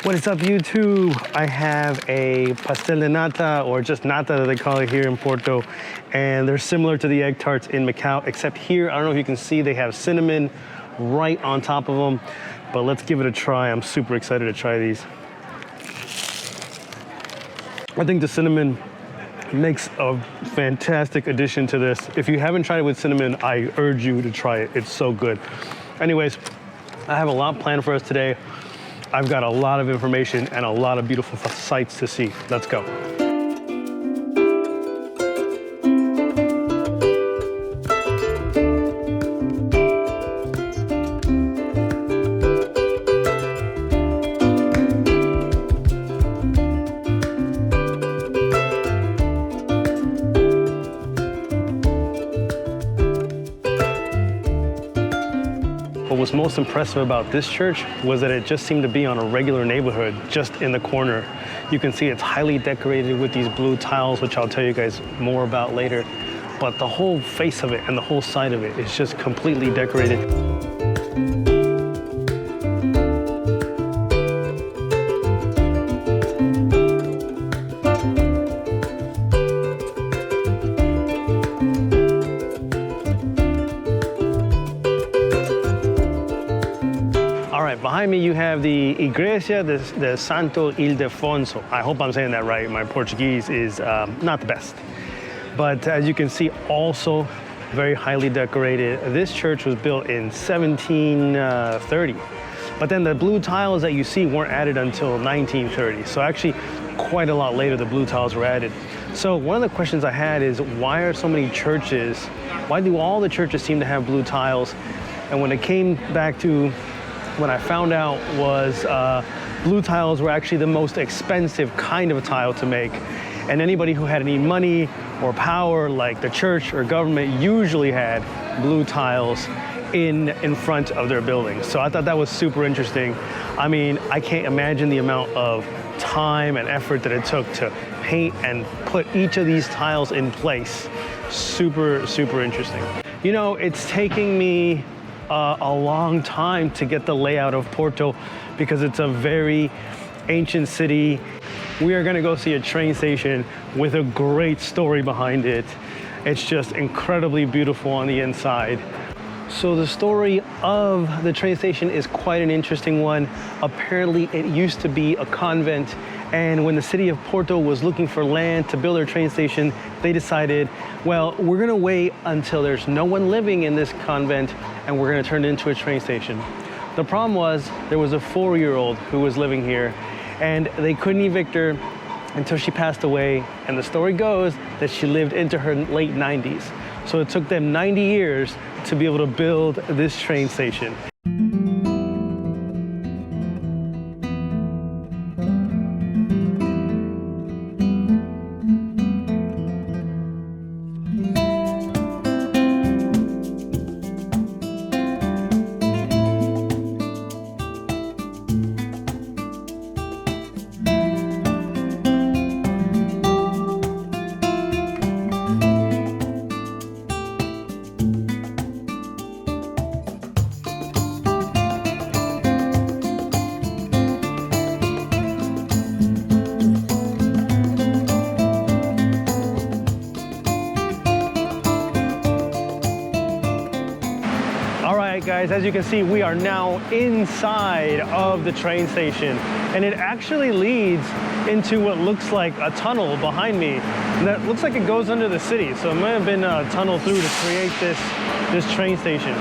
What is up, YouTube? I have a pastel de nata, or just nata that they call it here in Porto, and they're similar to the egg tarts in Macau, except here, I don't know if you can see, they have cinnamon right on top of them, but let's give it a try. I'm super excited to try these. I think the cinnamon makes a fantastic addition to this. If you haven't tried it with cinnamon, I urge you to try it. It's so good. Anyways, I have a lot planned for us today. I've got a lot of information and a lot of beautiful sights to see. Let's go. What was most impressive about this church was that it just seemed to be on a regular neighborhood just in the corner. You can see it's highly decorated with these blue tiles, which I'll tell you guys more about later. But the whole face of it and the whole side of it is just completely decorated. Behind me, you have the Igreja de Santo Ildefonso. I hope I'm saying that right. My Portuguese is not the best. But as you can see, also very highly decorated. This church was built in 1730. But then the blue tiles that you see weren't added until 1930. So actually, quite a lot later, the blue tiles were added. So one of the questions I had is, why are so many churches, why do all the churches seem to have blue tiles? And when it came back to what I found out was blue tiles were actually the most expensive kind of tile to make. And anybody who had any money or power, like the church or government, usually had blue tiles in front of their buildings. So I thought that was super interesting. I mean, I can't imagine the amount of time and effort that it took to paint and put each of these tiles in place. Super, super interesting. You know, it's taking me a long time to get the layout of Porto because it's a very ancient city. We are gonna go see a train station with a great story behind it. It's just incredibly beautiful on the inside. So the story of the train station is quite an interesting one. Apparently it used to be a convent, and when the city of Porto was looking for land to build their train station, they decided, well, we're gonna wait until there's no one living in this convent and we're gonna turn it into a train station. The problem was there was a 4-year-old who was living here, and they couldn't evict her until she passed away. And the story goes that she lived into her late 90s. So it took them 90 years to be able to build this train station. Guys, as you can see, we are now inside of the train station, and it actually leads into what looks like a tunnel behind me. And that looks like it goes under the city, so it might have been a tunnel through to create this train station.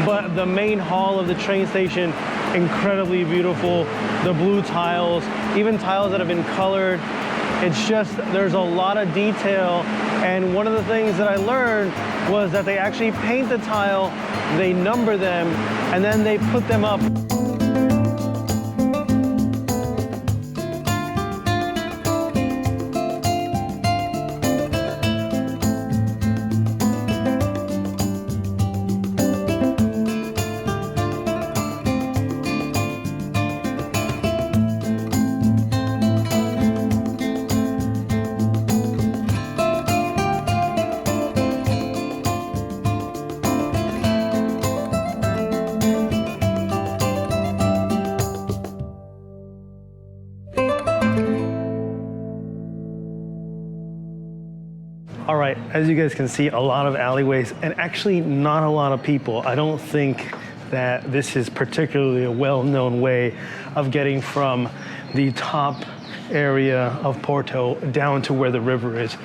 But the main hall of the train station, incredibly beautiful. The blue tiles, even tiles that have been colored. It's just, there's a lot of detail. And one of the things that I learned was that they actually paint the tile, they number them, and then they put them up. All right, as you guys can see, a lot of alleyways and actually not a lot of people. I don't think that this is particularly a well-known way of getting from the top area of Porto down to where the river is,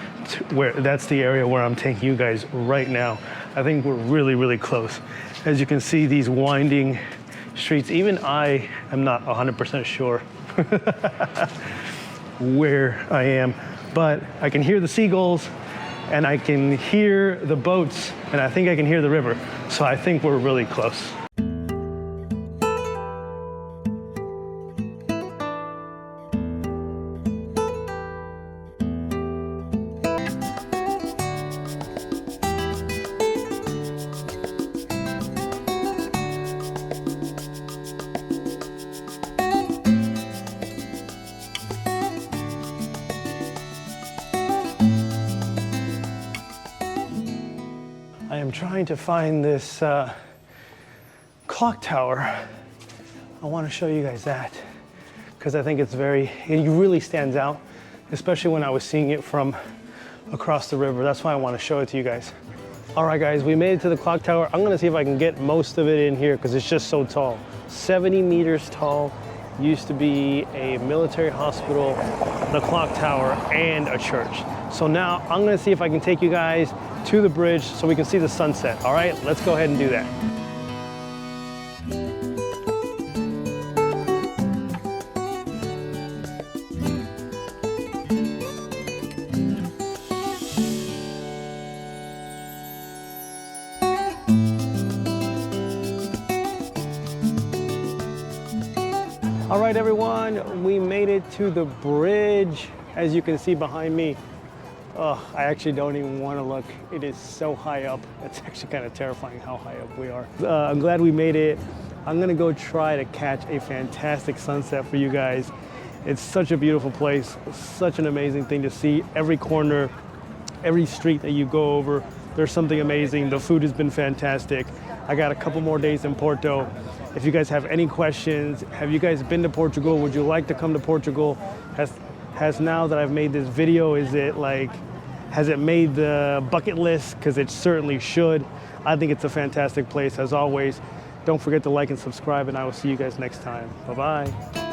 that's the area where I'm taking you guys right now. I think we're really, really close. As you can see, these winding streets, even I am not 100% sure where I am, but I can hear the seagulls and I can hear the boats and I think I can hear the river. So I think we're really close. I am trying to find this clock tower. I want to show you guys that because I think it really stands out, especially when I was seeing it from across the river. That's why I want to show it to you guys. All right, guys, we made it to the clock tower. I'm gonna see if I can get most of it in here because it's just so tall. 70 meters tall. Used to be a military hospital, the clock tower, and a church. So now I'm gonna see if I can take you guys to the bridge so we can see the sunset. All right, let's go ahead and do that. All right, everyone, we made it to the bridge. As you can see behind me, oh, I actually don't even want to look. It is so high up. It's actually kind of terrifying how high up we are. I'm glad we made it. I'm gonna go try to catch a fantastic sunset for you guys. It's such a beautiful place, such an amazing thing to see. Every corner, every street that you go over, there's something amazing. The food has been fantastic. I got a couple more days in Porto. If you guys have any questions, have you guys been to Portugal? Would you like to come to Portugal? Has now that I've made this video, has it made the bucket list? Because it certainly should. I think it's a fantastic place. As always, don't forget to like and subscribe, and I will see you guys next time. Bye-bye.